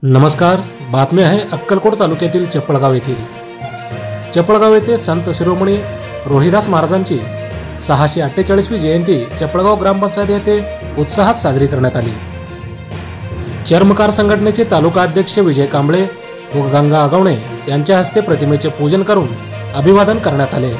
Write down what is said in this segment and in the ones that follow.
नमस्कार, बातमी आहे अक्कलकोट तालुक्यातील चपळगाव येथील। चपळगाव येथे संत शिरोमणी रोहिदास महाराजांची 648वी जयंती चपळगाव ग्रामपंचायत येथे उत्साहात साजरी करण्यात आली। चर्मकार संघटनेचे तालुका अध्यक्ष विजय कांबळे व गंगा आगवणे यांच्या हस्ते प्रतिमेचे पूजन करून अभिवादन करण्यात आले।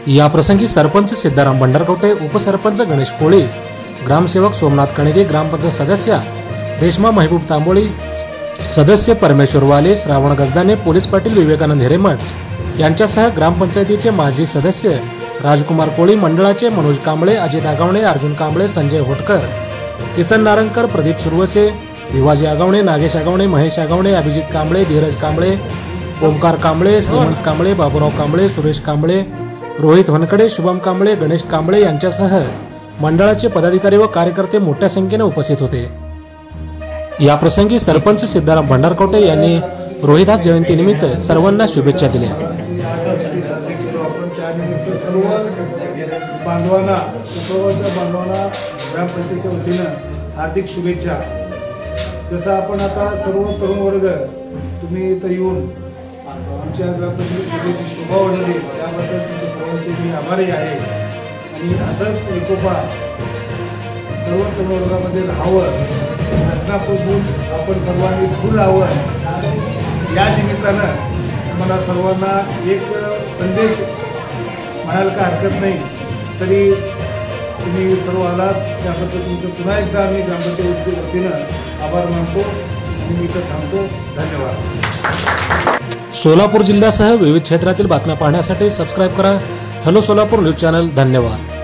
या प्रसंगी सरपंच सिद्धाराम भंडारकोटे, उपसरपंच गणेश कोळी, ग्रामसेवक सोमनाथ कणगे, ग्रामपंचायत सदस्य रेश्मा महबूब तांबोळी, सदस्य परमेश्वर वाले, श्रावण गजदाने, पोलीस पाटील विवेकानंद हिरेमठ यांच्यासह ग्रामपंचायतीचे माजी सदस्य राजकुमार कोळी, मंडळाचे मनोज कांबळे, अजित आगवणे, अर्जुन कांबळे, संजय होटकर, किसन नारंगकर, प्रदीप सुरवसे, भिवाजी आगवणे, नागेश आगवणे, महेश आगवणे, अभिजित कांबळे, धीरज कांबळे, ओमकार कांबळे, श्रीमंत कांबळे, बाबूराव कांबळे, सुरेश कांबळे, रोहित वनकडे, शुभम कांबळे, गणेश कांबळे यांच्यासह मंडळाचे पदाधिकारी व कार्यकर्ते मोठ्या संख्येने उपस्थित होते। या प्रसंगी सरपंच सिद्धाराम भंडारकोटे यांनी रोहिदास जयंती निमित्त सर्वांना शुभेच्छा दिल्या। बांधवांना ग्रामपंचायतीच्या वतीनं हार्दिक शुभेच्छा। जसं आपण आता सर्व तरुण वर्ग तुम्ही इथं येऊन आमच्या ग्रामपंचायतीची शोभा वाढवली त्याबद्दल तुमच्या सर्वांचे मी आभारी आहे। आणि असंच एकोपा सर्व तरुण वर्गामध्ये राहावं, व्यसनापासून आपण सर्वांनी दूर राहावं या निमित्तानं मला सर्वांना एक संदेश म्हणायला काय हरकत नाही। तरी तुम्ही सर्व आलात त्याबद्दल तुमचं पुन्हा एकदा आम्ही ग्रामपंचायत वतीनं आभार मानतो आणि मी इथं थांबतो। धन्यवाद। सोलापूर जिल्ह्यासह विविध क्षेत्रातील बातम्या पाहण्यासाठी सबस्क्राइब करा हेलो सोलापूर न्यूज चॅनल। धन्यवाद।